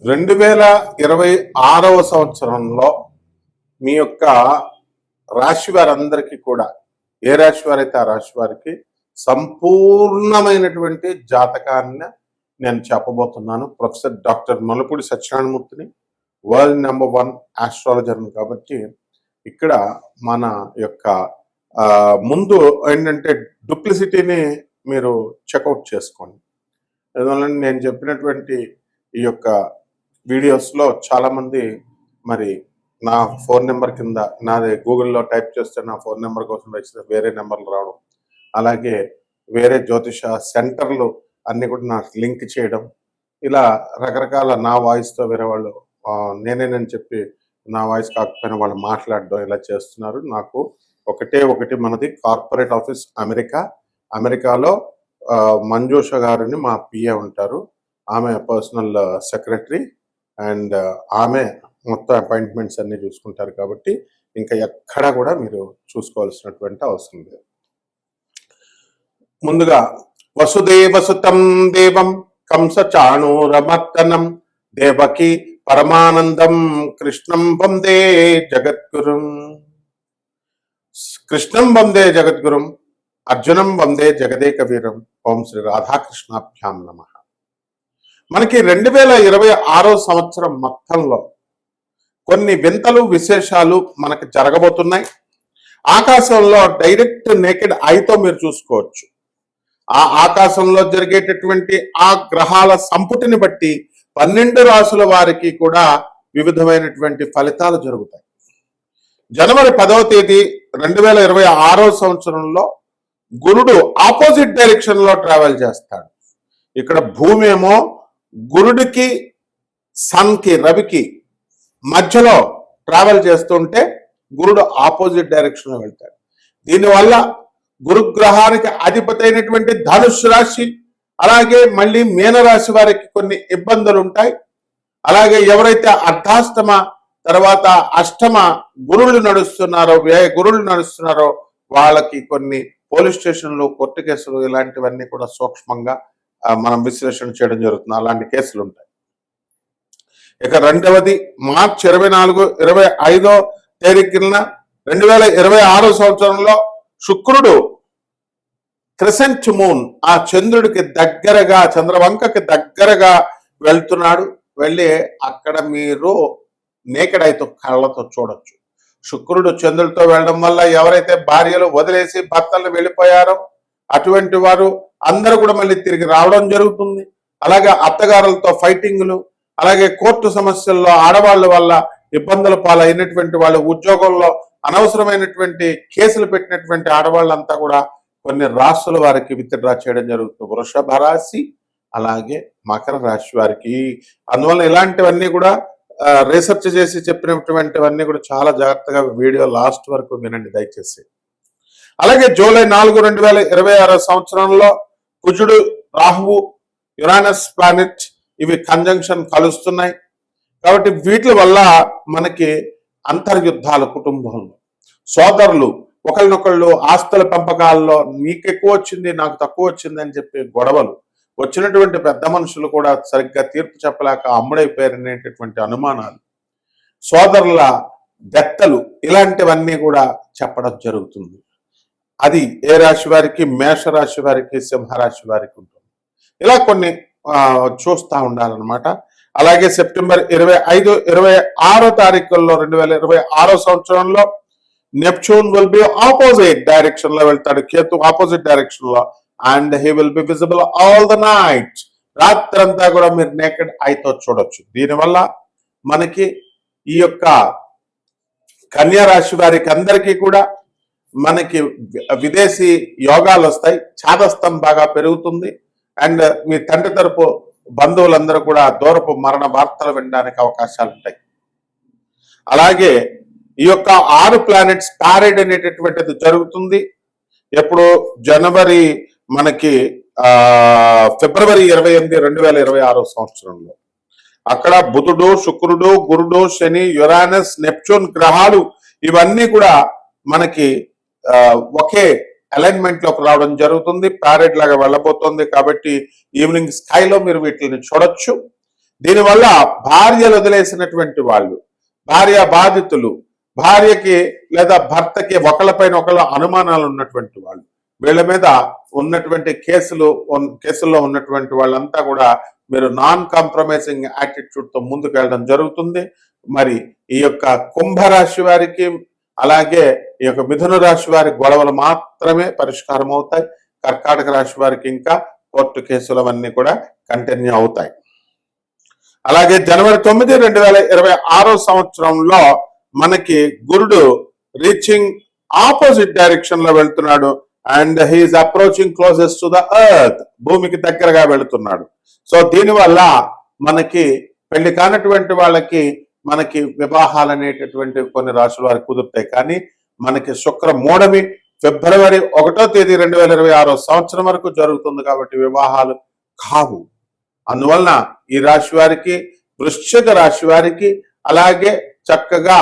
2026వ సంవత్సరంలో మీ యొక్క రాశి వారందరికీ కూడా ఏ రాశి వారైతే ఆ రాశి వారికి సంపూర్ణమైనటువంటి జాతకాన్ని నేను చెప్పబోతున్నాను. ప్రొఫెసర్ డాక్టర్ మల్లపూడి సత్యనారాయణమూర్తిని, వరల్డ్ నెంబర్ 1 ఆస్ట్రాలజర్ని. కాబట్టి ఇక్కడ మన యొక్క ముందు ఏంటంటే డూప్లిసిటీని మీరు చెక్అవుట్ చేసుకోండి. అందువల్ల నేను చెప్పినటువంటి ఈ యొక్క వీడియోస్లో చాలామంది మరి నా ఫోన్ నెంబర్ కింద నాది గూగుల్లో టైప్ చేస్తే నా ఫోన్ నెంబర్ కోసం వచ్చిన వేరే నెంబర్లు రావడం, అలాగే వేరే జ్యోతిష సెంటర్లు అన్నీ కూడా నాకు లింక్ చేయడం, ఇలా రకరకాల నా వాయిస్తో వేరే వాళ్ళు నేనేనని చెప్పి నా వాయిస్ కాకపోయినా వాళ్ళు మాట్లాడడం ఇలా చేస్తున్నారు. నాకు ఒకటి మనది కార్పొరేట్ ఆఫీస్ అమెరికాలో మంజుష గారిని మా పిఏ ఉంటారు. ఆమె పర్సనల్ సెక్రటరీ అండ్ ఆమె మొత్తం అపాయింట్మెంట్స్ అన్ని చూసుకుంటారు. కాబట్టి ఇంకా ఎక్కడ కూడా మీరు చూసుకోవాల్సినటువంటి అవసరం లేదు. ముందుగా వసుదేవసుతం దేవం కంస చాణూరమర్దనం దేవకి పరమానందం కృష్ణం వందే జగద్గురుం. కృష్ణం వందే జగద్గురుం, అర్జునం వందే జగదేక వీరం. ఓం శ్రీ రాధాకృష్ణాభ్యాం నమః. మనకి 2026 సంవత్సరం మొత్తంలో కొన్ని వింతలు విశేషాలు మనకి జరగబోతున్నాయి. ఆకాశంలో డైరెక్ట్ నేకెడ్ ఐతో మీరు చూసుకోవచ్చు. ఆ ఆకాశంలో జరిగేటటువంటి ఆ గ్రహాల సంపుటిని బట్టి 12 రాసుల వారికి కూడా వివిధమైనటువంటి ఫలితాలు జరుగుతాయి. జనవరి 10వ తేదీ 2026 సంవత్సరంలో గురుడు ఆపోజిట్ డైరెక్షన్ లో ట్రావెల్ చేస్తాడు. ఇక్కడ భూమి ఏమో గురుడికి సన్కి రవికి మధ్యలో ట్రావెల్ చేస్తుంటే గురుడు ఆపోజిట్ డైరెక్షన్ లో వెళ్తాడు. దీనివల్ల గురుగ్రహానికి అధిపతి అయినటువంటి ధనుస్సు రాశి, అలాగే మళ్ళీ మీనరాశి వారికి కొన్ని ఇబ్బందులు ఉంటాయి. అలాగే ఎవరైతే అర్ధాష్టమ తర్వాత అష్టమ గురువులు నడుస్తున్నారో వాళ్ళకి కొన్ని పోలీస్ స్టేషన్లు, కోర్టు కేసులు ఇలాంటివన్నీ కూడా సూక్ష్మంగా మనం విశ్లేషణ చేయడం జరుగుతుంది. అలాంటి కేసులు ఉంటాయి. ఇక రెండవది మార్చి 24, 25 తేదీ కింద 2026 సంవత్సరంలో శుక్రుడు క్రిసెంట్ మూన్ ఆ చంద్రుడికి దగ్గరగా, చంద్రవంకకి దగ్గరగా వెళ్తున్నాడు. వెళ్ళి అక్కడ మీరు నేకెడ్ ఐతో కళ్ళతో చూడొచ్చు. శుక్రుడు చంద్రుడితో వెళ్ళడం వల్ల ఎవరైతే భార్యలు వదిలేసి భర్తలు వెళ్ళిపోయారో అటువంటి వారు అందరూ కూడా మళ్ళీ తిరిగి రావడం జరుగుతుంది. అలాగే అత్తగారులతో ఫైటింగ్లు, అలాగే కోర్టు సమస్యల్లో ఆడవాళ్ళ వల్ల ఇబ్బందుల పాలైనటువంటి వాళ్ళు, ఉద్యోగంలో అనవసరమైనటువంటి కేసులు పెట్టినటువంటి ఆడవాళ్ళంతా కూడా కొన్ని రాశుల వారికి విత్డ్రా చేయడం జరుగుతుంది. వృషభ రాశి అలాగే మకర రాశి వారికి. అందువల్ల ఇలాంటివన్నీ కూడా రీసెర్చ్ చేసి చెప్పినటువంటివన్నీ కూడా చాలా జాగ్రత్తగా వీడియో లాస్ట్ వరకు వినండి దయచేసి. అలాగే జూలై 4, 2026 సంవత్సరంలో కుజుడు, రాహువు, యురానస్ ప్లానెట్ ఇవి కంజంక్షన్ కలుస్తున్నాయి. కాబట్టి వీటి వల్ల మనకి అంతర్యుద్ధాలు, కుటుంబంలో సోదరులు ఒకరినొకళ్ళు ఆస్తుల పెంపకాల్లో నీకు ఎక్కువ వచ్చింది నాకు తక్కువ వచ్చింది అని చెప్పి గొడవలు, వచ్చినటువంటి పెద్ద మనుషులు కూడా సరిగ్గా తీర్పు చెప్పలేక అమ్ముడైపోయారనేటటువంటి అనుమానాలు, సోదరుల దత్తలు, ఇలాంటివన్నీ కూడా చెప్పడం జరుగుతుంది. అది ఏ రాశి వారికి? మేషరాశి వారికి, సింహరాశి వారికి ఉంటుంది. ఇలా కొన్ని చూస్తూ ఉండాలన్నమాట. అలాగే సెప్టెంబర్ 25, 26 తారీఖుల్లో 2026 సంవత్సరంలో Neptune will be opposite direction లో వెళ్తాడు. కేతు ఆపోజిట్ డైరెక్షన్ లో, and he will be visible all the night. రాత్రంతా కూడా మీరు నేకెడ్ ఐతో చూడొచ్చు. దీనివల్ల మనకి ఈ యొక్క కన్యా రాశి వారికి అందరికీ కూడా మనకి విదేశీ యోగాలు వస్తాయి. చాదస్తం బాగా పెరుగుతుంది. అండ్ మీ తండ్రి తరపు బంధువులందరూ కూడా దూరపు మరణ వార్తలు వినడానికి అవకాశాలు ఉంటాయి. అలాగే ఈ యొక్క 6 ప్లానెట్స్ ప్యారేడ్ అనేటటువంటిది జరుగుతుంది. ఎప్పుడు? జనవరి మనకి ఫిబ్రవరి 28, 2026 సంవత్సరంలో. అక్కడ బుధుడు, శుక్రుడు, గురుడు, శని, యురానస్, నెప్ట్యూన్ గ్రహాలు ఇవన్నీ కూడా మనకి ఒకే అలైన్మెంట్ లోకి రావడం జరుగుతుంది. ప్యారెడ్ లాగా వెళ్ళబోతోంది. కాబట్టి ఈవినింగ్ స్కైలో మీరు వీటిని చూడొచ్చు. దీనివల్ల భార్యలు వదిలేసినటువంటి వాళ్ళు, భార్య బాధితులు, భార్యకి లేదా భర్తకి ఒకళ్ళపైన ఒకళ్ళ అనుమానాలు ఉన్నటువంటి వాళ్ళు, వీళ్ళ మీద ఉన్నటువంటి కేసుల్లో ఉన్నటువంటి వాళ్ళంతా కూడా మీరు నాన్ కాంప్రమైజింగ్ యాటిట్యూడ్తో ముందుకు వెళ్ళడం జరుగుతుంది. మరి ఈ యొక్క కుంభరాశి వారికి అలాగే ఈ యొక్క మిథున రాశి వారి గొడవలు మాత్రమే పరిష్కారం అవుతాయి. కర్కాటక రాశి వారికి ఇంకా కోర్టు కేసులు అవన్నీ కూడా కంటిన్యూ అవుతాయి. అలాగే జనవరి 9, 2026 సంవత్సరంలో మనకి గురుడు రీచింగ్ ఆపోజిట్ డైరెక్షన్ లో వెళ్తున్నాడు. And he is approaching closest to the earth, భూమికి దగ్గరగా వెళుతున్నాడు. సో దీనివల్ల మనకి పెళ్లి కానటువంటి వాళ్ళకి మనకి వివాహాలు అనేటటువంటి కొన్ని రాశుల వారికి కుదురుతాయి. కానీ మనకి శుక్ర మూఢమి ఫిబ్రవరి 1వ తేదీ 2026 సంవత్సరం వరకు జరుగుతుంది కాబట్టి వివాహాలు కావు. అందువలన ఈ రాశి వారికి, వృశ్చిక రాశి వారికి, అలాగే చక్కగా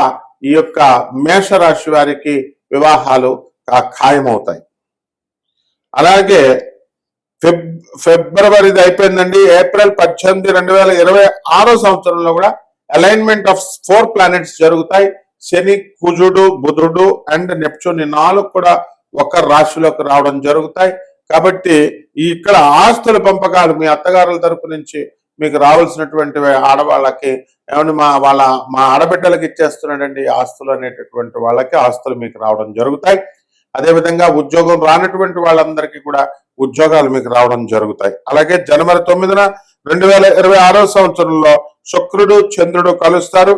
ఈ యొక్క మేష రాశి వారికి వివాహాలు ఖాయమవుతాయి. అలాగే ఫిబ్రవరిది అయిపోయిందండి. ఏప్రిల్ 18, 2026 సంవత్సరంలో కూడా అలైన్మెంట్ ఆఫ్ 4 ప్లానెట్స్ జరుగుతాయి. శని, కుజుడు, బుధుడు అండ్ నెప్ట్యూన్ 4 కూడా ఒక రాశిలోకి రావడం జరుగుతాయి. కాబట్టి ఇక్కడ ఆస్తుల పంపకాలు మీ అత్తగారుల తరపు నుంచి మీకు రావాల్సినటువంటి ఆడవాళ్ళకి ఏమన్నా మా ఆడబిడ్డలకి ఇచ్చేస్తున్నాడండి ఆస్తులు అనేటటువంటి వాళ్ళకి ఆస్తులు మీకు రావడం జరుగుతాయి. అదేవిధంగా ఉద్యోగం రానటువంటి వాళ్ళందరికీ కూడా ఉద్యోగాలు మీకు రావడం జరుగుతాయి. అలాగే జనవరి 9న 2026 సంవత్సరంలో శుక్రుడు, చంద్రుడు కలుస్తారు.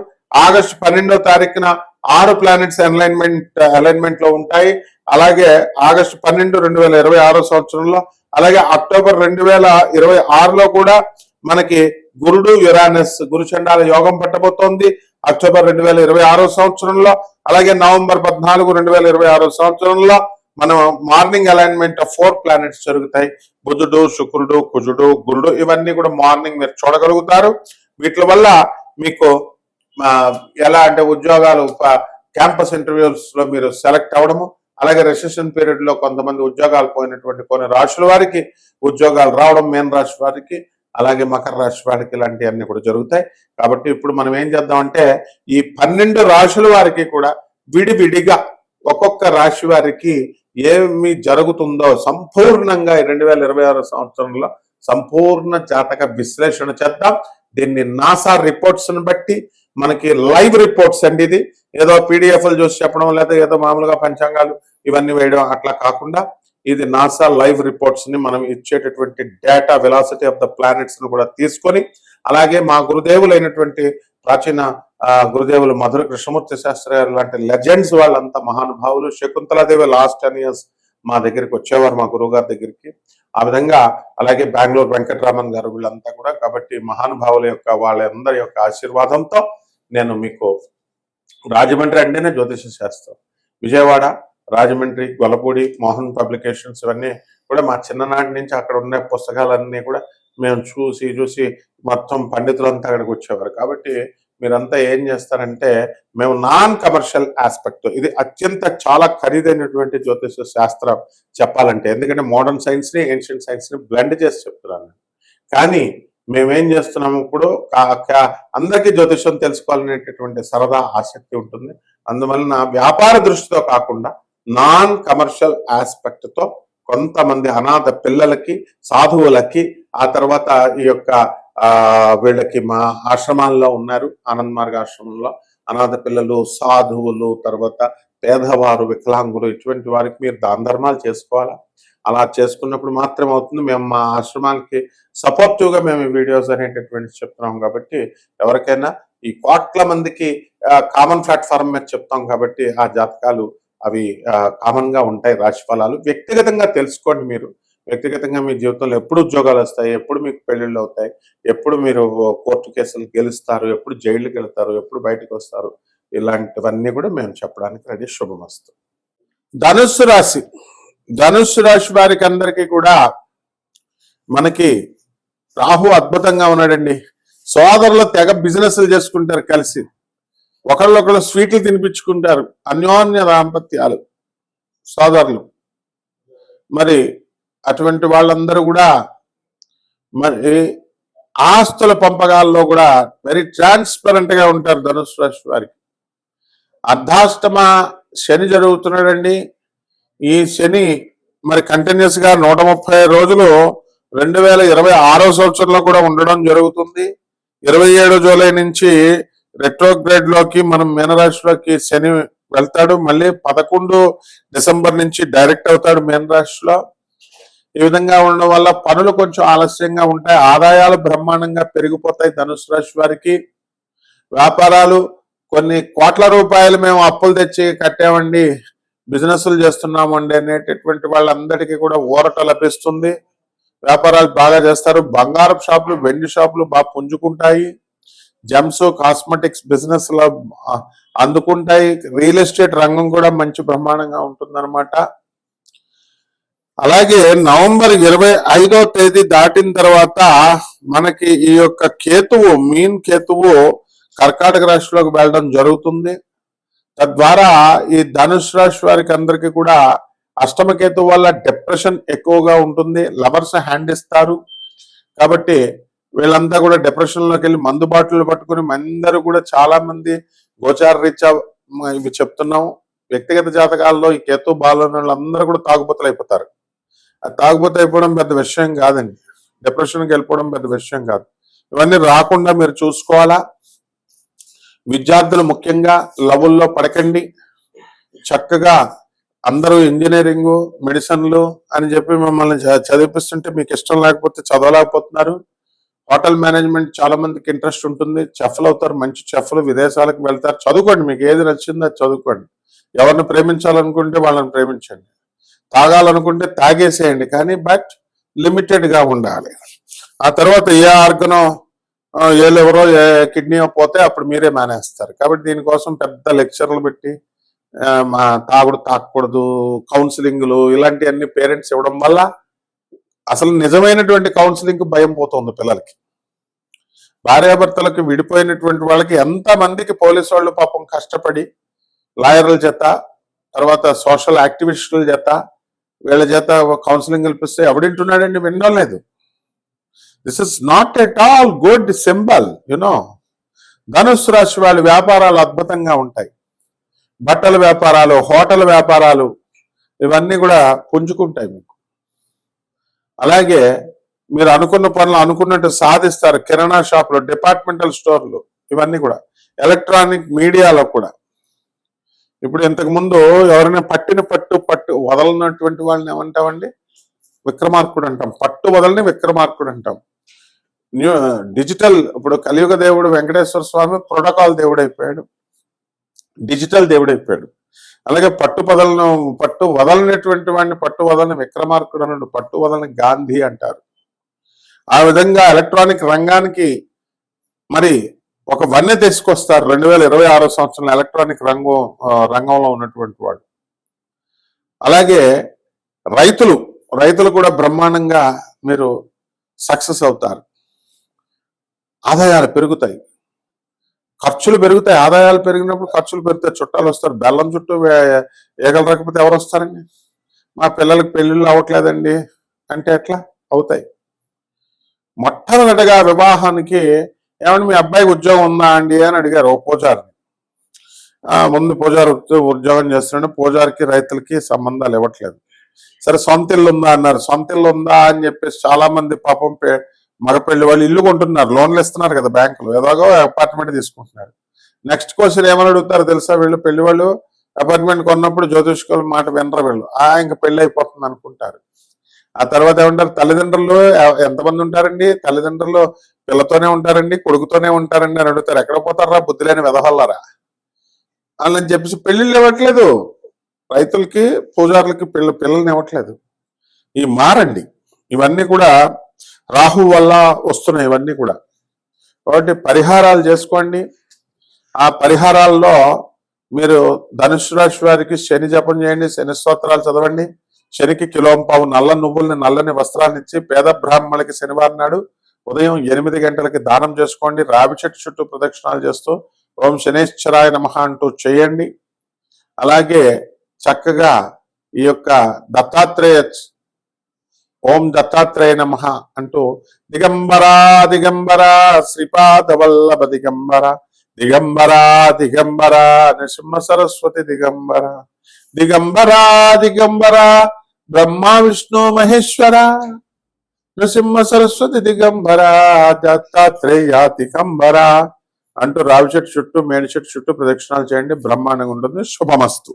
ఆగస్టు 12వ తారీఖున 6 ప్లానెట్స్ అలైన్మెంట్ లో ఉంటాయి. అలాగే ఆగస్టు 12, 2026 సంవత్సరంలో, అలాగే అక్టోబర్ 2026లో కూడా మనకి గురుడు, యురానస్ గురుచండాల యోగం పట్టబోతోంది అక్టోబర్ 2026 సంవత్సరంలో. అలాగే నవంబర్ 14, 2026 సంవత్సరంలో మనం మార్నింగ్ అలైన్మెంట్ ఆఫ్ 4 ప్లానెట్స్ జరుగుతాయి. బుధుడు, శుక్రుడు, కుజుడు, గురుడు ఇవన్నీ కూడా మార్నింగ్ మీరు చూడగలుగుతారు. వీటి వల్ల మీకు ఎలా అంటే ఉద్యోగాలు, క్యాంపస్ ఇంటర్వ్యూస్ లో మీరు సెలెక్ట్ అవ్వడము, అలాగే రెసెషన్ పీరియడ్ లో కొంతమంది ఉద్యోగాలు పోయినటువంటి కొన్ని రాశుల వారికి ఉద్యోగాలు రావడం, మీన రాశి వారికి, అలాగే మకర రాశి వారికి ఇలాంటివన్నీ కూడా జరుగుతాయి. కాబట్టి ఇప్పుడు మనం ఏం చేద్దామంటే ఈ 12 రాశుల వారికి కూడా విడివిడిగా ఒక్కొక్క రాశి వారికి ఏమి జరుగుతుందో సంపూర్ణంగా 2026 సంవత్సరంలో సంపూర్ణ జాతక విశ్లేషణ చేద్దాం. దీన్ని నాసా రిపోర్ట్స్ ని బట్టి మనకి లైవ్ రిపోర్ట్స్ అండి. ఇది ఏదో పీడిఎఫ్లు చూసి చెప్పడం లేదా ఏదో మామూలుగా పంచాంగాలు ఇవన్నీ వేయడం అట్లా కాకుండా ఇది నాసా లైవ్ రిపోర్ట్స్ ని మనం ఇచ్చేటటువంటి data velocity of the planets ను కూడా తీసుకొని, అలాగే మా గురుదేవులైనటువంటి ప్రాచీన గురుదేవులు మధుర కృష్ణమూర్తి శాస్త్రి గారు లాంటి లెజెండ్స్ వాళ్ళంతా మహానుభావులు. శకుంతలాదేవి లాస్ట్ 10 years మా దగ్గరికి వచ్చేవారు, మా గురువు గారి దగ్గరికి. ఆ విధంగా అలాగే బెంగళూరు వెంకటరామన్ గారు వీళ్ళంతా కూడా. కాబట్టి మహానుభావుల యొక్క వాళ్ళందరి యొక్క ఆశీర్వాదంతో నేను మీకు రాజమండ్రి అంటేనే జ్యోతిష శాస్త్రం, విజయవాడ, రాజమండ్రి, గొల్లపూడి, మోహన్ పబ్లికేషన్స్ ఇవన్నీ కూడా మా చిన్ననాటి నుంచి అక్కడ ఉన్న పుస్తకాలన్నీ కూడా మేము చూసి మొత్తం పండితులంతా అక్కడికి వచ్చేవారు. కాబట్టి మీరంతా ఏం చేస్తారంటే మేము నాన్ కమర్షియల్ ఆస్పెక్ట్, ఇది అత్యంత చాలా ఖరీదైనటువంటి జ్యోతిష శాస్త్రం చెప్పాలంటే, ఎందుకంటే మోడర్న్ సైన్స్ ని ఏన్షియంట్ సైన్స్ ని బ్లెండ్ చేసి చెప్తున్నాను. కానీ మేమేం చేస్తున్నాము ఇప్పుడు అందరికీ జ్యోతిషం తెలుసుకోవాలనేటటువంటి సరదా ఆసక్తి ఉంటుంది. అందువలన వ్యాపార దృష్టితో కాకుండా నాన్ కమర్షియల్ ఆస్పెక్ట్ తో కొంతమంది అనాథ పిల్లలకి, సాధువులకి, ఆ తర్వాత ఈ యొక్క వీళ్ళకి మా ఆశ్రమాల్లో ఉన్నారు, ఆనంద్ మార్గ ఆశ్రమంలో అనాథ పిల్లలు, సాధువులు, తర్వాత పేదవారు, వికలాంగులు, ఇటువంటి వారికి మీరు దాన ధర్మాలు చేసుకోవాలా. అలా చేసుకున్నప్పుడు మాత్రం అవుతుంది. మేము మా ఆశ్రమానికి సపోర్టివ్ గా మేము ఈ వీడియోస్ అనేటటువంటి చెప్తున్నాం. కాబట్టి ఎవరికైనా ఈ కోట్ల మందికి కామన్ ప్లాట్ఫామ్ మీద చెప్తాం కాబట్టి ఆ జాతకాలు అవి కామన్ గా ఉంటాయి. రాశి ఫలాలు వ్యక్తిగతంగా తెలుసుకోండి. మీరు వ్యక్తిగతంగా మీ జీవితంలో ఎప్పుడు ఉద్యోగాలు వస్తాయి, ఎప్పుడు మీకు పెళ్లిళ్ళు అవుతాయి, ఎప్పుడు మీరు కోర్టు కేసులు గెలుస్తారు, ఎప్పుడు జైలుకి వెళ్తారు, ఎప్పుడు బయటకు వస్తారు, ఇలాంటివన్నీ కూడా మేము చెప్పడానికి రెడీ. శుభమస్తు. ధనుస్సు రాశి, ధనుస్సు రాశి వారికి అందరికీ కూడా మనకి రాహు అద్భుతంగా ఉన్నాడండి. సోదరులు తెగ బిజినెస్లు చేసుకుంటారు కలిసి, ఒకళ్ళొకళ్ళు స్వీట్లు తినిపించుకుంటారు, అన్యోన్య దాంపత్యాలు సోదరులు. మరి అటువంటి వాళ్ళందరూ కూడా మరి ఆస్తుల పంపకాల్లో కూడా వెరీ ట్రాన్స్పరెంట్ గా ఉంటారు ధనుసు రాశి వారికి. అర్ధాష్టమ శని జరుగుతున్నాడండి. ఈ శని మరి కంటిన్యూస్ గా 130 రోజులు 2026 సంవత్సరంలో కూడా ఉండడం జరుగుతుంది. 27 జూలై నుంచి రెట్రోగ్రేడ్ లోకి మనం మీనరాశిలోకి శని వెళ్తాడు. మళ్ళీ 11 డిసెంబర్ నుంచి డైరెక్ట్ అవుతాడు మీనరాశిలో. ఈ విధంగా ఉండడం వల్ల పనులు కొంచెం ఆలస్యంగా ఉంటాయి. ఆదాయాలు బ్రహ్మాండంగా పెరిగిపోతాయి ధనుసు రాశి వారికి. వ్యాపారాలు కొన్ని కోట్ల రూపాయలు మేము అప్పులు తెచ్చి కట్టామండి, బిజినెస్లు చేస్తున్నామండి అనేటటువంటి వాళ్ళందరికీ కూడా ఊరట లభిస్తుంది. వ్యాపారాలు బాగా చేస్తారు. బంగారపు షాపులు, వెండి షాపులు బాగా పుంజుకుంటాయి. జెమ్స్, కాస్మెటిక్స్ బిజినెస్ లో అందుకుంటాయి. రియల్ ఎస్టేట్ రంగం కూడా మంచి బ్రహ్మాండంగా ఉంటుందన్నమాట. అలాగే నవంబర్ 25వ తేదీ దాటిన తర్వాత మనకి ఈ యొక్క కేతువు, మీన్ కేతువు కర్కాటక రాశిలోకి వెళ్ళడం జరుగుతుంది. తద్వారా ఈ ధనుసు రాశి వారికి అందరికీ కూడా అష్టమ కేతువు వల్ల డిప్రెషన్ ఎక్కువగా ఉంటుంది. లవర్స్ హ్యాండ్ ఇస్తారు. కాబట్టి వీళ్ళంతా కూడా డిప్రెషన్ లోకి వెళ్ళి మందు బాటలు పట్టుకుని అందరూ కూడా చాలా మంది గోచార రీత్యా ఇవి చెప్తున్నాము. వ్యక్తిగత జాతకాల్లో ఈ కేతు బాలున్న వాళ్ళందరూ కూడా తాగుబోతులు అయిపోతారు. అది తాగుబోతు అయిపోవడం పెద్ద విషయం కాదండి. డిప్రెషన్కి వెళ్ళిపోవడం పెద్ద విషయం కాదు. ఇవన్నీ రాకుండా మీరు చూసుకోవాలా. విద్యార్థులు ముఖ్యంగా లవుల్లో పడకండి. చక్కగా అందరూ ఇంజనీరింగ్, మెడిసిన్లు అని చెప్పి మిమ్మల్ని చదివిపిస్తుంటే మీకు ఇష్టం లేకపోతే చదవలేకపోతున్నారు. హోటల్ మేనేజ్మెంట్ చాలా మందికి ఇంట్రెస్ట్ ఉంటుంది. చెఫ్లు అవుతారు, మంచి చెఫ్లు, విదేశాలకు వెళ్తారు. చదువుకోండి, మీకు ఏది నచ్చిందో అది చదువుకోండి. ఎవరిని ప్రేమించాలనుకుంటే వాళ్ళని ప్రేమించండి. తాగాలనుకుంటే తాగేసేయండి, కానీ బట్ లిమిటెడ్ గా ఉండాలి. ఆ తర్వాత ఏ ఆర్గనో, ఏ లివరో, ఏ కిడ్నీయో పోతే అప్పుడు మీరే మానేస్తారు. కాబట్టి దీనికోసం పెద్ద లెక్చర్లు పెట్టి తాగకూడదు, కౌన్సిలింగ్లు ఇలాంటివన్నీ పేరెంట్స్ ఇవ్వడం వల్ల అసలు నిజమైనటువంటి కౌన్సిలింగ్ భయం పోతుంది పిల్లలకి. భార్యాభర్తలకు విడిపోయినటువంటి వాళ్ళకి ఎంతమందికి పోలీసు వాళ్ళు పాపం కష్టపడి లాయర్ల చేత, తర్వాత సోషల్ యాక్టివిస్టుల చేత, వీళ్ళ చేత కౌన్సిలింగ్ కల్పిస్తే ఎవడింటున్నాడండి? వినడం లేదు. This is not at all good symbol. You know, ధనుసు రాశి వాళ్ళ వ్యాపారాలు అద్భుతంగా ఉంటాయి. బట్టల వ్యాపారాలు, హోటల్ వ్యాపారాలు ఇవన్నీ కూడా పుంజుకుంటాయి మీకు. అలాగే మీరు అనుకున్న పనులు అనుకున్నట్టు సాధిస్తారు. కిరాణా షాపులు, డిపార్ట్మెంటల్ స్టోర్లు ఇవన్నీ కూడా, ఎలక్ట్రానిక్ మీడియాలో కూడా. ఇప్పుడు ఇంతకు ముందు ఎవరైనా పట్టు వదలనటువంటి వాళ్ళని ఏమంటామండి? విక్రమార్కుడు అంటాం. పట్టు వదలని విక్రమార్కుడు అంటాం. డిజిటల్, ఇప్పుడు కలియుగ దేవుడు వెంకటేశ్వర స్వామి ప్రోటోకాల్ దేవుడు అయిపోయాడు, డిజిటల్ దేవుడు అయిపోయాడు. అలాగే పట్టు వదలనటువంటి వాడిని పట్టు వదలని విక్రమార్కుడు అన్నాడు, పట్టు వదలని గాంధీ అంటారు. ఆ విధంగా ఎలక్ట్రానిక్ రంగానికి మరి ఒక వన్నె తీసుకొస్తారు 2026 సంవత్సరంలో ఎలక్ట్రానిక్ రంగంలో ఉన్నటువంటి వాడు. అలాగే రైతులు కూడా బ్రహ్మాండంగా మీరు సక్సెస్ అవుతారు. ఆదాయాలు పెరుగుతాయి, ఖర్చులు పెరుగుతాయి. ఆదాయాలు పెరిగినప్పుడు ఖర్చులు పెరుగుతాయి. చుట్టాలు వస్తారు. బెల్లం చుట్టూ ఏగలు రాకపోతే ఎవరు వస్తారండి? మా పిల్లలకి పెళ్ళిళ్ళు అవ్వట్లేదండి అంటే ఎట్లా అవుతాయి? మొట్టమొదటిగా వివాహానికి ఏమంటే మీ అబ్బాయికి ఉద్యోగం ఉందా అండి అని అడిగారు ఓ పూజారిని. ముందు పూజారి ఉద్యోగం చేస్తున్నాడు. పూజారికి రైతులకి సంబంధాలు ఇవ్వట్లేదు. సరే సొంత ఇల్లు ఉందా అన్నారు. సొంత ఇల్లు ఉందా అని చెప్పేసి చాలా మంది పాపం మగపెళ్లి వాళ్ళు ఇల్లు కొంటున్నారు, లోన్లు ఇస్తున్నారు కదా బ్యాంకులు, ఏదోగో అపార్ట్మెంట్ తీసుకుంటున్నారు. నెక్స్ట్ క్వశ్చన్ ఏమని అడుగుతారు తెలుసా? వీళ్ళు పెళ్లి వాళ్ళు అపార్ట్మెంట్ కొన్నప్పుడు జ్యోతిష్కుల మాట వినరు వీళ్ళు. ఇంకా పెళ్లి అయిపోతుంది అనుకుంటారు. ఆ తర్వాత ఏమంటారు? తల్లిదండ్రులు ఎంతమంది ఉంటారండి? తల్లిదండ్రులు పిల్లతోనే ఉంటారండి, కొడుకుతోనే ఉంటారండి అని అడుగుతారు. ఎక్కడ పోతారా బుద్ధి లేని వెదవల్లరా అని చెప్పేసి పెళ్లిళ్ళు ఇవ్వట్లేదు. రైతులకి, పూజారులకి పిల్లల్ని ఇవ్వట్లేదు. ఈ మారండి. ఇవన్నీ కూడా రాహు వల్ల వస్తున్నాయి ఇవన్నీ కూడా. కాబట్టి పరిహారాలు చేసుకోండి. ఆ పరిహారాల్లో మీరు ధనుసు రాశి వారికి శని జపం చేయండి, శని స్తోత్రాలు చదవండి. శనికి కిలోంపావు నల్ల నువ్వుల్ని, నల్లని వస్త్రాన్ని ఇచ్చి పేద బ్రాహ్మణులకి శనివారం నాడు ఉదయం 8 గంటలకి దానం చేసుకోండి. రావి చెట్టు చుట్టూ ప్రదక్షిణాలు చేస్తూ ఓం శనేశ్వరాయ నమః అంటూ చేయండి. అలాగే చక్కగా ఈ యొక్క దత్తాత్రేయ ఓం దత్తాత్రేయ నమః అంటూ దిగంబరా దిగంబరా శ్రీపాదవల్లభ దిగంబర దిగంబరా దిగంబరా నృసింహ సరస్వతి దిగంబర దిగంబరా దిగంబరా బ్రహ్మ విష్ణు మహేశ్వర నృసింహ సరస్వతి దిగంబర దత్తాత్రేయ దిగంబర అంటూ రావి చెట్టు చుట్టూ మేడి చెట్టు చుట్టూ ప్రదక్షిణాలు చేయండి. బ్రహ్మాండంగా ఉంటుంది. శుభమస్తు.